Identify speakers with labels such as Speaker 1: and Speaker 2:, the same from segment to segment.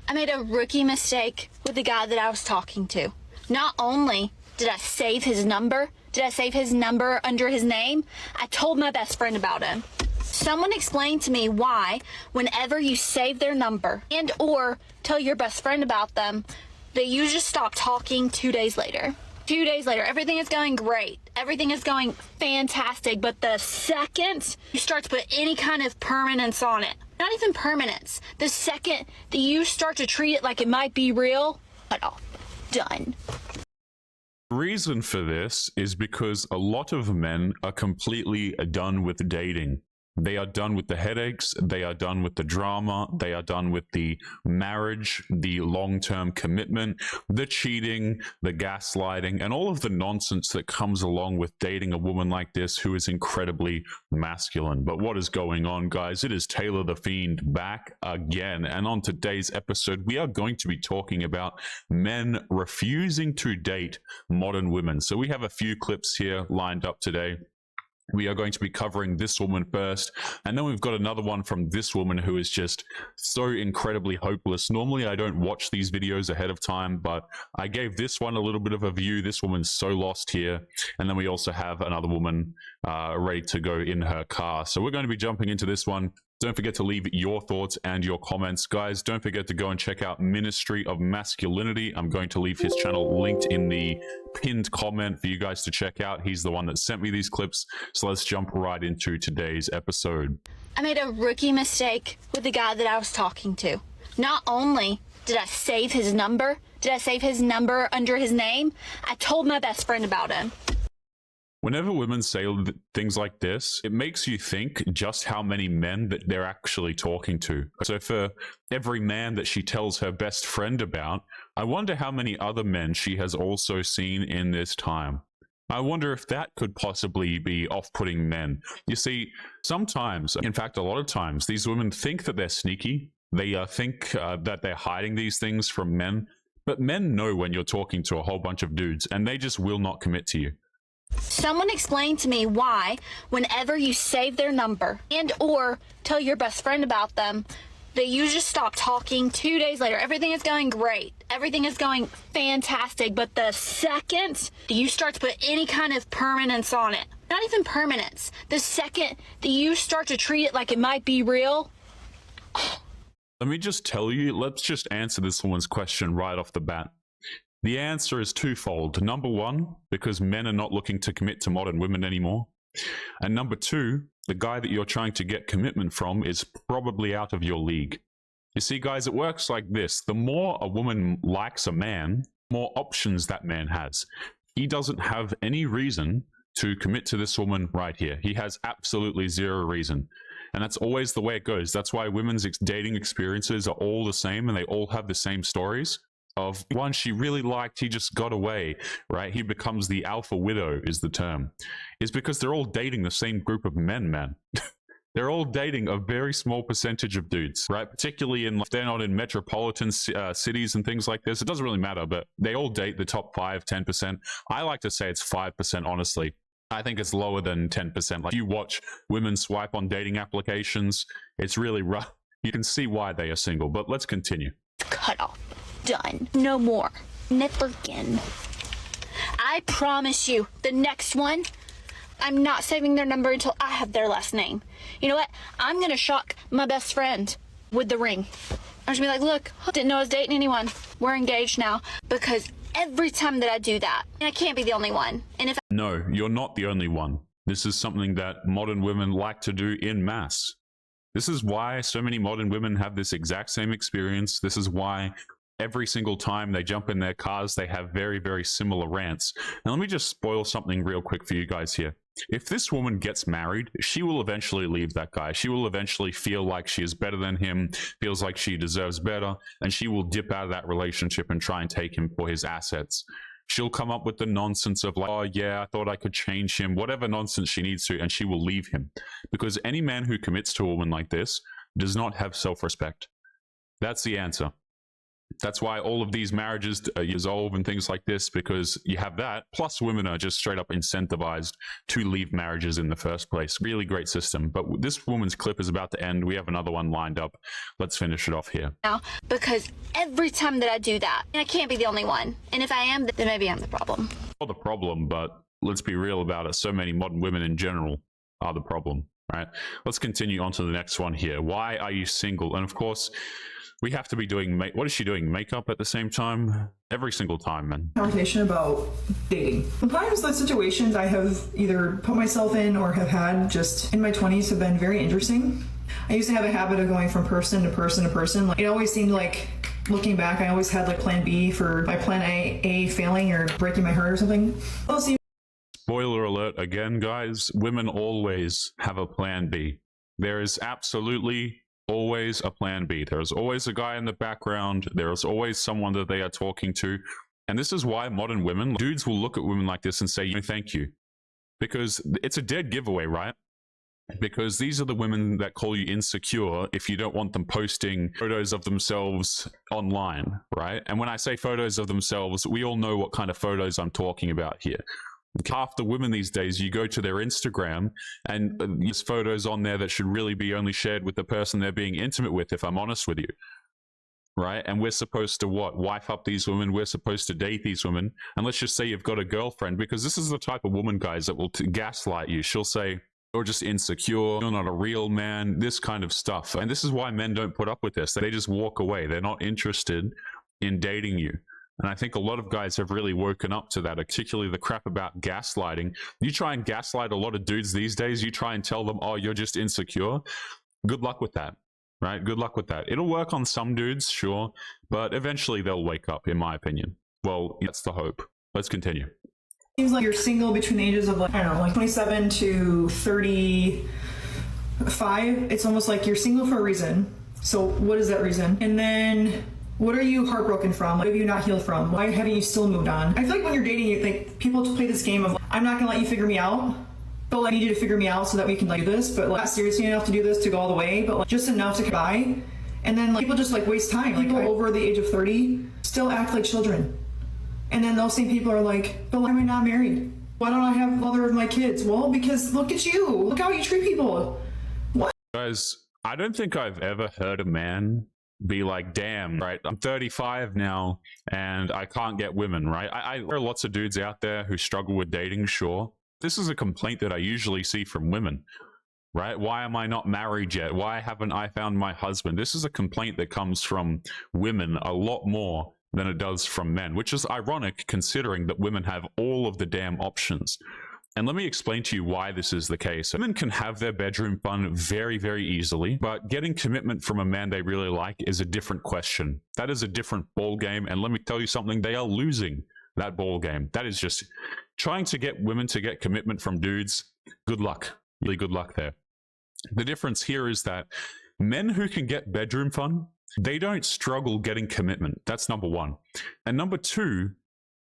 Speaker 1: I made a rookie mistake with the guy that I was talking to. Not only did I save his number, under his name, I told my best friend about him. Someone explained to me why, whenever you save their number and or tell your best friend about them, that you just stop talking 2 days later. 2 days later, everything is going great. Everything is going fantastic. But the second you start to put any kind of permanence on it, not even permanence, the second that you start to treat it like it might be real, cut off. Done.
Speaker 2: The reason for this is because a lot of men are completely done with dating. They are done with the headaches, they are done with the drama, they are done with the marriage, the long-term commitment, the cheating, the gaslighting, and all of the nonsense that comes along with dating a woman like this who is incredibly masculine. But what is going on, guys? It is Taylor the Fiend back again, and on today's episode, we are going to be talking about men refusing to date modern women. So we have a few clips here lined up today. We are going to be covering this woman first, and then we've got another one from this woman who is just so incredibly hopeless. Normally, I don't watch these videos ahead of time, but I gave this one a little bit of a view. This woman's so lost here. And then we also have another woman ready to go in her car. So we're going to be jumping into this one. Don't forget to leave your thoughts and your comments. Guys, don't forget to go and check out Ministry of Masculinity. I'm going to leave his channel linked in the pinned comment for you guys to check out. He's the one that sent me these clips. So let's jump right into today's episode.
Speaker 1: I made a rookie mistake with the guy that I was talking to. Not only did I save his number, under his name, I told my best friend about him.
Speaker 2: Whenever women say things like this, it makes you think just how many men that they're actually talking to. So for every man that she tells her best friend about, I wonder how many other men she has also seen in this time. I wonder if that could possibly be off-putting men. You see, sometimes, in fact, a lot of times, these women think that they're sneaky. They think that they're hiding these things from men. But men know when you're talking to a whole bunch of dudes, and they just will not commit to you.
Speaker 1: Someone explained to me why, whenever you save their number and or tell your best friend about them, that you just stop talking 2 days later. Everything is going great. Everything is going fantastic. But the second you start to put any kind of permanence on it, not even permanence, the second that you start to treat it like it might be real.
Speaker 2: Let me just tell you, let's just answer this woman's question right off the bat. The answer is twofold. Number one, because men are not looking to commit to modern women anymore. And number two, the guy that you're trying to get commitment from is probably out of your league. You see, guys, it works like this. The more a woman likes a man, the more options that man has. He doesn't have any reason to commit to this woman right here. He has absolutely zero reason. And that's always the way it goes. That's why women's dating experiences are all the same and they all have the same stories. Of one she really liked, he just got away, right? He becomes the alpha widow is the term. Is because they're all dating the same group of men, man. They're all dating a very small percentage of dudes, right? Particularly if they're not in metropolitan cities and things like this. It doesn't really matter, but they all date the top 5, 10%. I like to say it's 5%, honestly. I think it's lower than 10%. Like, if you watch women swipe on dating applications, it's really rough. You can see why they are single, but let's continue.
Speaker 1: Cut off. Done. No more. Never again. I promise you, the next one, I'm not saving their number until I have their last name. You know what? I'm going to shock my best friend with the ring. I'm just going to be like, look, didn't know I was dating anyone. We're engaged now. Because every time that I do that, I can't be the only one. And if
Speaker 2: No, you're not the only one. This is something that modern women like to do en masse. This is why so many modern women have this exact same experience. This is why every single time they jump in their cars, they have very, very similar rants. Now, let me just spoil something real quick for you guys here. If this woman gets married, she will eventually leave that guy. She will eventually feel like she is better than him, feels like she deserves better, and she will dip out of that relationship and try and take him for his assets. She'll come up with the nonsense of like, oh yeah, I thought I could change him, whatever nonsense she needs to, and she will leave him. Because any man who commits to a woman like this does not have self-respect. That's the answer. That's why all of these marriages dissolve and things like this, because you have that. Plus, women are just straight up incentivized to leave marriages in the first place. Really great system. But this woman's clip is about to end. We have another one lined up. Let's finish it off here.
Speaker 1: Now, because every time that I do that, I can't be the only one. And if I am, then maybe I'm the problem.
Speaker 2: Not the problem, but let's be real about it. So many modern women in general are the problem, right? Let's continue on to the next one here. Why are you single? And of course, we have to be doing, what is she doing? Makeup at the same time? Every single time, man.
Speaker 3: Conversation about dating. Sometimes the situations I have either put myself in or have had just in my 20s have been very interesting. I used to have a habit of going from person to person to person. Like, it always seemed like, looking back, I always had like plan B for my plan A failing or breaking my heart or something.
Speaker 2: Spoiler alert again, guys. Women always have a plan B. There is absolutely always a plan B. There's always a guy in the background. There's always someone that they are talking to. And this is why modern women, dudes will look at women like this and say, no, thank you. Because it's a dead giveaway, right? Because these are the women that call you insecure if you don't want them posting photos of themselves online, right? And when I say photos of themselves, we all know what kind of photos I'm talking about here. Half the women these days, you go to their Instagram and there's photos on there that should really be only shared with the person they're being intimate with, if I'm honest with you. Right? And we're supposed to what? Wife up these women. We're supposed to date these women. And let's just say you've got a girlfriend, because this is the type of woman, guys, that will gaslight you. She'll say, you're just insecure, you're not a real man, this kind of stuff. And this is why men don't put up with this. They just walk away. They're not interested in dating you. And I think a lot of guys have really woken up to that, particularly the crap about gaslighting. You try and gaslight a lot of dudes these days. You try and tell them, oh, you're just insecure. Good luck with that, right? Good luck with that. It'll work on some dudes, sure, but eventually they'll wake up, in my opinion. Well, that's the hope. Let's continue.
Speaker 3: Seems like you're single between the ages of, like, I don't know, like 27 to 35. It's almost like you're single for a reason. So what is that reason? And then what are you heartbroken from? What have you not healed from? Why haven't you still moved on? I feel like when you're dating, you think people play this game of, like, I'm not gonna let you figure me out, but like, I need you to figure me out so that we can like do this, but like not seriously enough to do this to go all the way, but like just enough to get by. And then like people just like waste time. Like people over the age of 30 still act like children. And then those same people are like, but why am I not married? Why don't I have the mother of my kids? Well, because look at you. Look how you treat people. What?
Speaker 2: Guys, I don't think I've ever heard a man be like, damn, right, I'm 35 now and I can't get women, right? There are lots of dudes out there who struggle with dating, sure. This is a complaint that I usually see from women, right? Why am I not married yet? Why haven't I found my husband? This is a complaint that comes from women a lot more than it does from men, which is ironic considering that women have all of the damn options. And let me explain to you why this is the case. Women can have their bedroom fun very, very easily, but getting commitment from a man they really like is a different question. That is a different ball game, and let me tell you something, they are losing that ball game. That is just trying to get women to get commitment from dudes. Good luck. Really good luck there. The difference here is that men who can get bedroom fun, they don't struggle getting commitment. That's number one. And number two,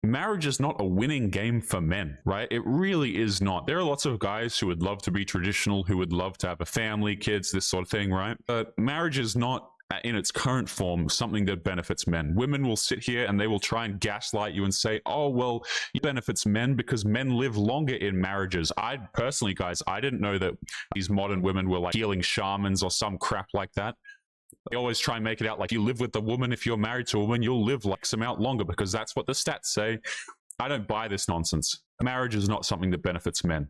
Speaker 2: marriage is not a winning game for men, right? It really is not. There are lots of guys who would love to be traditional, who would love to have a family, kids, this sort of thing, right? But marriage is not, in its current form, something that benefits men. Women will sit here and they will try and gaslight you and say, oh, well, it benefits men because men live longer in marriages. I personally, guys, I didn't know that these modern women were like healing shamans or some crap like that. They always try and make it out like you live with a woman. If you're married to a woman, you'll live like some out longer because that's what the stats say. I don't buy this nonsense. Marriage is not something that benefits men.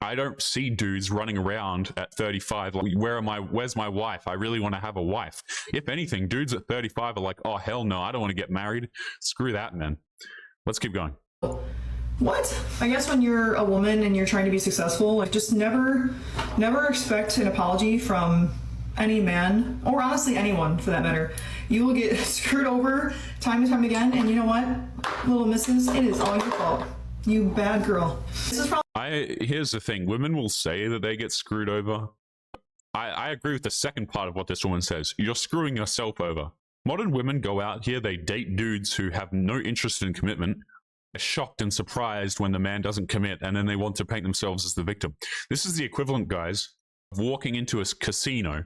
Speaker 2: I don't see dudes running around at 35 like, where's my wife? I really want to have a wife. If anything, dudes at 35 are like, oh, hell no, I don't want to get married. Screw that, man. Let's keep going.
Speaker 3: What? I guess when you're a woman and you're trying to be successful, like just never expect an apology from any man, or honestly anyone for that matter. You will get screwed over time and time again, and you know what, little missus, it is all your fault. You bad girl. This is probably
Speaker 2: here's the thing. Women will say that they get screwed over. I agree with the second part of what this woman says. You're screwing yourself over. Modern women go out here, they date dudes who have no interest in commitment. They're shocked and surprised when the man doesn't commit, and then they want to paint themselves as the victim. This is the equivalent, guys, of walking into a casino.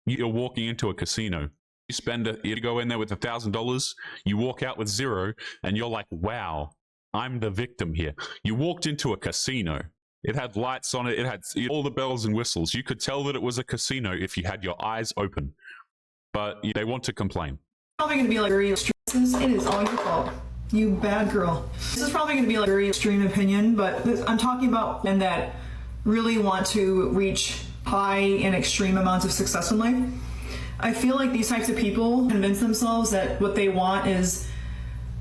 Speaker 2: You're walking into a casino. You go in there with $1,000, you walk out with zero, and you're like, wow, I'm the victim here. You walked into a casino. It had lights on it. It had all the bells and whistles. You could tell that it was a casino if you had your eyes open. But they want to complain.
Speaker 3: Probably going to be like very extreme. It is all your fault. You bad girl. This is probably going to be like a very extreme opinion, but I'm talking about men that really want to reach high and extreme amounts of success in life. I feel like these types of people convince themselves that what they want is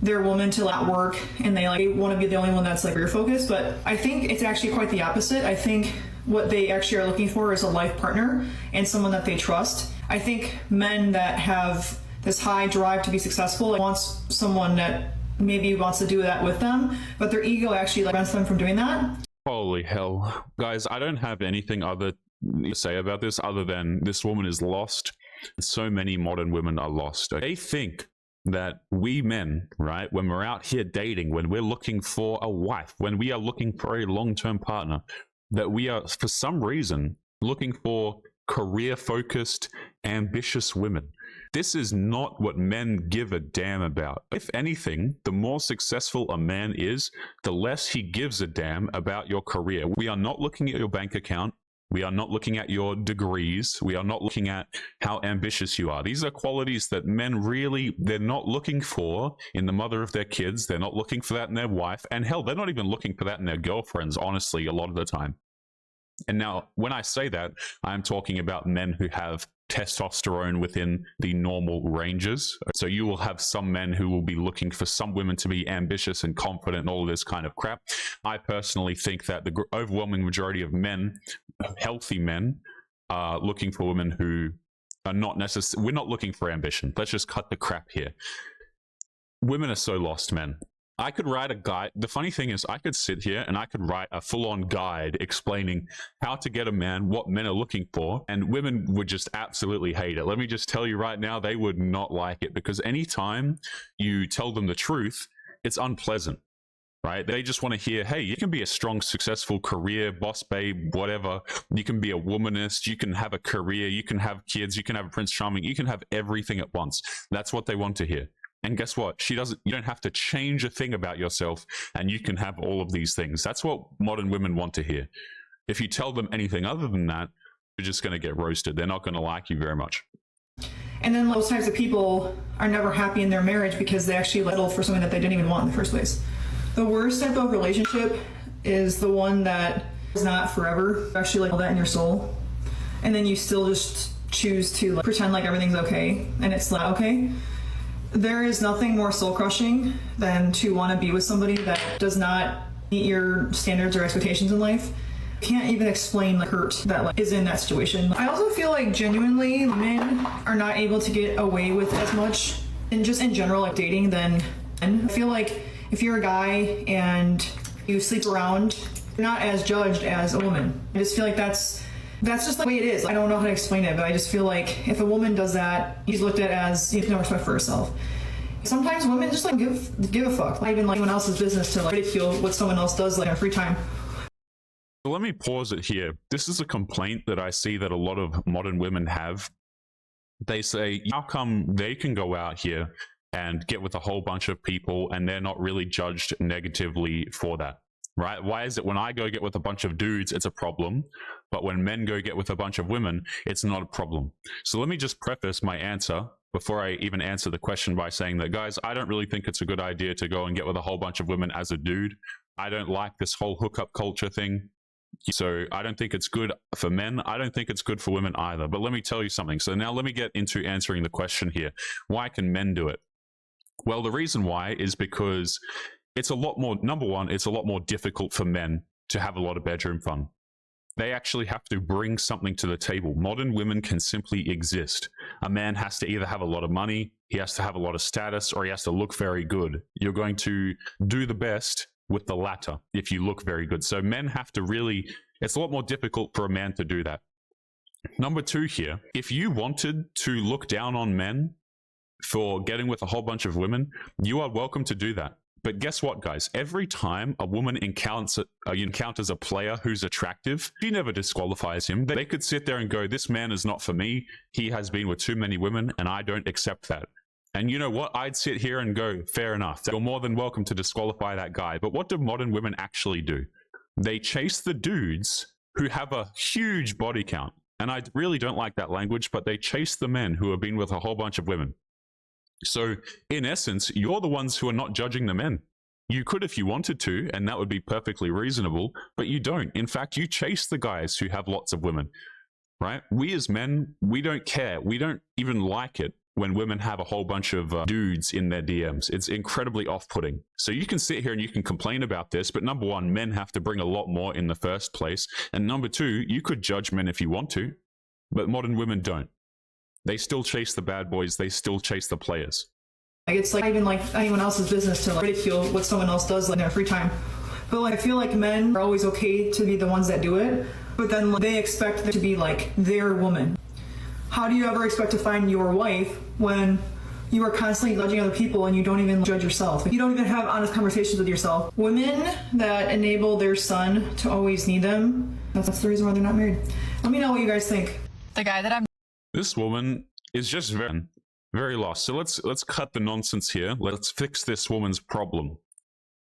Speaker 3: their woman to not work, and they want to be the only one that's like career focused. But I think it's actually quite the opposite. I think what they actually are looking for is a life partner and someone that they trust. I think men that have this high drive to be successful wants someone that maybe wants to do that with them, but their ego actually prevents them from doing that.
Speaker 2: Holy hell. Guys, I don't have anything other to say about this other than this woman is lost. So many modern women are lost. They think that we men, right, when we're out here dating, when we're looking for a wife, when we are looking for a long-term partner, that we are, for some reason, looking for career-focused, ambitious women. This is not what men give a damn about. If anything, the more successful a man is, the less he gives a damn about your career. We are not looking at your bank account. We are not looking at your degrees. We are not looking at how ambitious you are. These are qualities that men really, they're not looking for in the mother of their kids. They're not looking for that in their wife. And hell, they're not even looking for that in their girlfriends, honestly, a lot of the time. And now, when I say that, I'm talking about men who have testosterone within the normal ranges. So you will have some men who will be looking for some women to be ambitious and confident and all of this kind of crap. I personally think that the overwhelming majority of men, healthy men, are looking for women who are not necessarily, we're not looking for ambition. Let's just cut the crap here. Women are so lost, men. I could write a guide. The funny thing is, I could sit here and I could write a full-on guide explaining how to get a man, what men are looking for, and women would just absolutely hate it. Let me just tell you right now, they would not like it, because anytime you tell them the truth, it's unpleasant, right? They just want to hear, hey, you can be a strong, successful career, boss babe, whatever. You can be a womanist. You can have a career. You can have kids. You can have a Prince Charming. You can have everything at once. That's what they want to hear. And guess what? You don't have to change a thing about yourself, and you can have all of these things. That's what modern women want to hear. If you tell them anything other than that, you're just going to get roasted. They're not going to like you very much.
Speaker 3: And then those types of people are never happy in their marriage because they actually settle for something that they didn't even want in the first place. The worst type of relationship is the one that is not forever. Actually, all that in your soul. And then you still just choose to pretend like everything's okay, and it's not okay. There is nothing more soul-crushing than to want to be with somebody that does not meet your standards or expectations in life. Can't even explain the hurt that is in that situation. I also feel like genuinely men are not able to get away with as much, and just in general, dating than men. I feel like if you're a guy and you sleep around, you're not as judged as a woman. I just feel like that's just the way it is. I don't know how to explain it, but I just feel like if a woman does that, she's looked at as you have no respect for herself. Sometimes women just give a fuck, not even anyone else's business to ridicule what someone else does in their free time.
Speaker 2: So let me pause it here. This is a complaint that I see that a lot of modern women have. They say, how come they can go out here and get with a whole bunch of people and they're not really judged negatively for that? Right? Why is it when I go get with a bunch of dudes, it's a problem, but when men go get with a bunch of women, it's not a problem? So let me just preface my answer before I even answer the question by saying that, guys, I don't really think it's a good idea to go and get with a whole bunch of women as a dude. I don't like this whole hookup culture thing. So I don't think it's good for men. I don't think it's good for women either. But let me tell you something. So now let me get into answering the question here. Why can men do it? Well, the reason why is because it's a lot more, number one, it's a lot more difficult for men to have a lot of bedroom fun. They actually have to bring something to the table. Modern women can simply exist. A man has to either have a lot of money, he has to have a lot of status, or he has to look very good. You're going to do the best with the latter if you look very good. So men have to really, it's a lot more difficult for a man to do that. Number two here, if you wanted to look down on men for getting with a whole bunch of women, you are welcome to do that. But guess what, guys? Every time a woman encounters a player who's attractive, she never disqualifies him. They could sit there and go, this man is not for me. He has been with too many women, and I don't accept that. And you know what? I'd sit here and go, fair enough. You're more than welcome to disqualify that guy. But what do modern women actually do? They chase the dudes who have a huge body count. And I really don't like that language, but they chase the men who have been with a whole bunch of women. So in essence, you're the ones who are not judging the men. You could if you wanted to, and that would be perfectly reasonable, but you don't. In fact, you chase the guys who have lots of women, right? We as men, we don't care. We don't even like it when women have a whole bunch of dudes in their DMs. It's incredibly off-putting. So you can sit here and you can complain about this, but number one, men have to bring a lot more in the first place. And number two, you could judge men if you want to, but modern women don't. They still chase the bad boys. They still chase the players.
Speaker 3: Like, it's like not even like anyone else's business to ridicule what someone else does in their free time. But like, I feel like men are always okay to be the ones that do it, but then they expect it to be like their woman. How do you ever expect to find your wife when you are constantly judging other people and you don't even judge yourself? You don't even have honest conversations with yourself. Women that enable their son to always need them, that's the reason why they're not married. Let me know what you guys think.
Speaker 4: The guy that I'm...
Speaker 2: This woman is just very lost. So let's cut the nonsense here. Let's fix this woman's problem.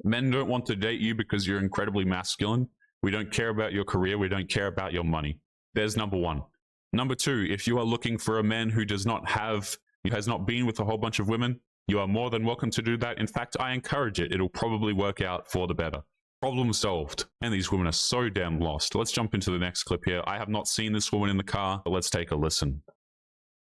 Speaker 2: Men don't want to date you because you're incredibly masculine. We don't care about your career. We don't care about your money. There's number one. Number two, if you are looking for a man who has not been with a whole bunch of women, you are more than welcome to do that. In fact, I encourage it. It'll probably work out for the better. Problem solved. And these women are so damn lost. Let's jump into the next clip here. I have not seen this woman in the car, but let's take a listen.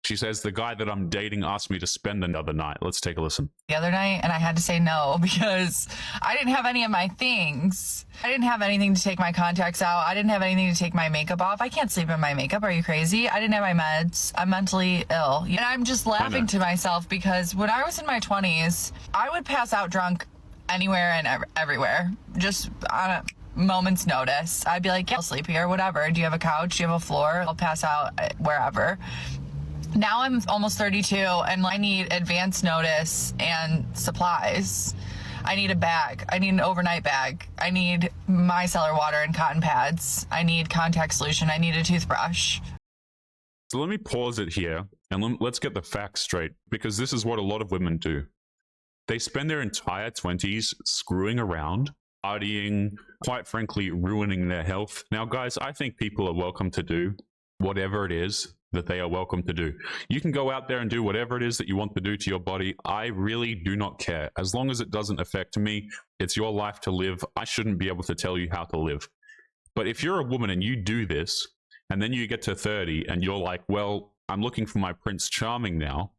Speaker 2: She says, the guy that I'm dating asked me to spend another night. Let's take a listen.
Speaker 4: The other night, and I had to say no because I didn't have any of my things. I didn't have anything to take my contacts out. I didn't have anything to take my makeup off. I can't sleep in my makeup. Are you crazy? I didn't have my meds. I'm mentally ill. And I'm just laughing to myself because when I was in my 20s, I would pass out drunk anywhere and everywhere, just on a moment's notice. I'd be like, yeah, I'll sleep here, whatever. Do you have a couch? Do you have a floor? I'll pass out wherever. Now I'm almost 32 and I need advance notice and supplies. I need a bag. I need an overnight bag. I need micellar water and cotton pads. I need contact solution. I need a toothbrush.
Speaker 2: So let me pause it here and let's get the facts straight, because this is what a lot of women do. They spend their entire 20s screwing around, partying, quite frankly, ruining their health. Now, guys, I think people are welcome to do whatever it is that they are welcome to do. You can go out there and do whatever it is that you want to do to your body. I really do not care. As long as it doesn't affect me, it's your life to live. I shouldn't be able to tell you how to live. But if you're a woman and you do this, and then you get to 30 and you're like, well, I'm looking for my Prince Charming now,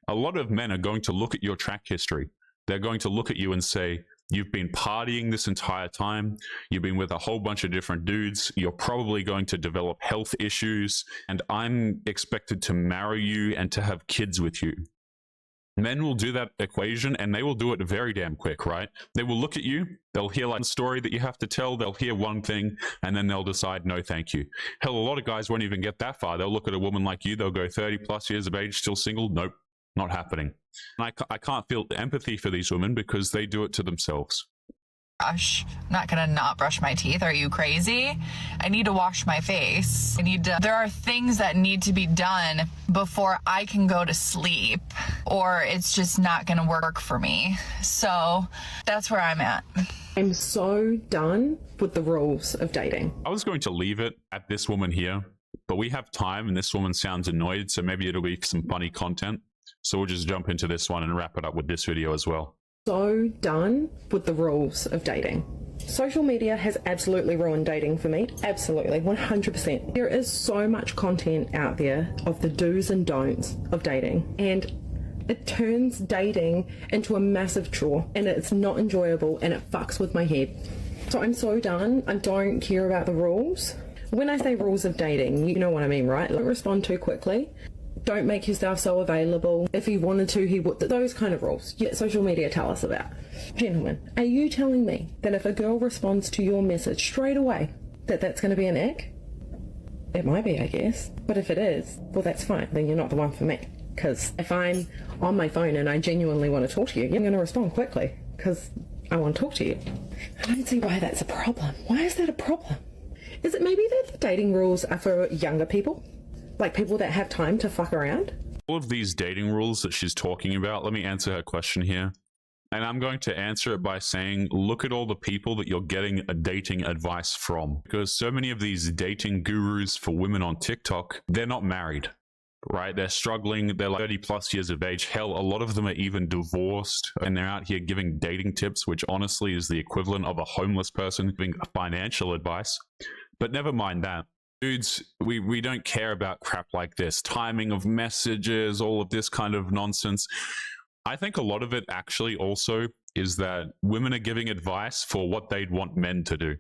Speaker 2: a lot of men are going to look at your track history. They're going to look at you and say, you've been partying this entire time. You've been with a whole bunch of different dudes. You're probably going to develop health issues. And I'm expected to marry you and to have kids with you. Men will do that equation and they will do it very damn quick, right? They will look at you. They'll hear like a story that you have to tell. They'll hear one thing and then they'll decide, no, thank you. Hell, a lot of guys won't even get that far. They'll look at a woman like you. They'll go 30 plus years of age, still single. Nope, not happening. And I can't feel empathy for these women because they do it to themselves.
Speaker 4: Brush. I'm not gonna not brush my teeth. Are you crazy? I need to wash my face. There are things that need to be done before I can go to sleep, or it's just not gonna work for me. So that's where I'm at.
Speaker 5: I'm so done with the rules of dating.
Speaker 2: I was going to leave it at this woman here, but we have time and this woman sounds annoyed, so maybe it'll be some funny content. So we'll just jump into this one and wrap it up with this video as well.
Speaker 5: So done with the rules of dating. Social media has absolutely ruined dating for me. Absolutely, 100%. There is so much content out there of the do's and don'ts of dating, and it turns dating into a massive chore, and it's not enjoyable, and it fucks with my head. So I'm so done. I don't care about the rules. When I say rules of dating, you know what I mean, right? Don't respond too quickly. Don't make yourself so available. If he wanted to, he would. Those kind of rules. Yeah, social media tell us about. Gentlemen, are you telling me that if a girl responds to your message straight away, that's going to be an ick? It might be, I guess. But if it is, well, that's fine. Then you're not the one for me. Because if I'm on my phone and I genuinely want to talk to you, I'm going to respond quickly. because I want to talk to you. I don't see why that's a problem. Why is that a problem? Is it maybe that the dating rules are for younger people? Like people that have time to fuck around?
Speaker 2: All of these dating rules that she's talking about, let me answer her question here. And I'm going to answer it by saying, look at all the people that you're getting a dating advice from. Because so many of these dating gurus for women on TikTok, they're not married, right? They're struggling. They're like 30 plus years of age. Hell, a lot of them are even divorced, and they're out here giving dating tips, which honestly is the equivalent of a homeless person giving financial advice. But never mind that. Dudes, we don't care about crap like this. Timing of messages, all of this kind of nonsense. I think a lot of it actually also is that women are giving advice for what they'd want men to do.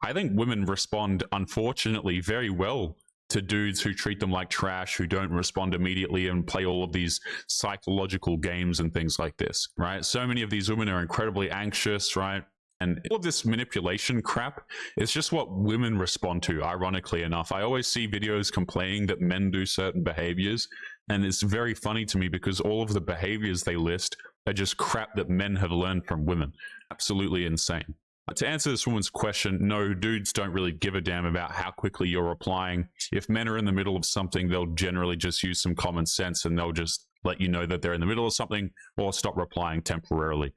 Speaker 2: I think women respond, unfortunately, very well to dudes who treat them like trash, who don't respond immediately and play all of these psychological games and things like this, right? So many of these women are incredibly anxious, right? And all of this manipulation crap is just what women respond to, ironically enough. I always see videos complaining that men do certain behaviors, and it's very funny to me because all of the behaviors they list are just crap that men have learned from women. Absolutely insane. To answer this woman's question, no, dudes don't really give a damn about how quickly you're replying. If men are in the middle of something, they'll generally just use some common sense and they'll just let you know that they're in the middle of something or stop replying temporarily.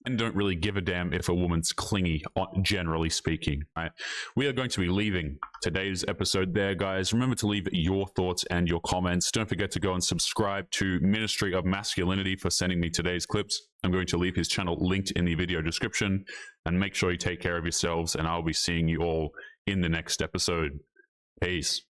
Speaker 2: And don't really give a damn if a woman's clingy, generally speaking, right? We are going to be leaving today's episode there, guys. Remember to leave your thoughts and your comments. Don't forget to go and subscribe to Ministry of Masculinity for sending me today's clips. I'm going to leave his channel linked in the video description. And make sure you take care of yourselves, and I'll be seeing you all in the next episode. Peace.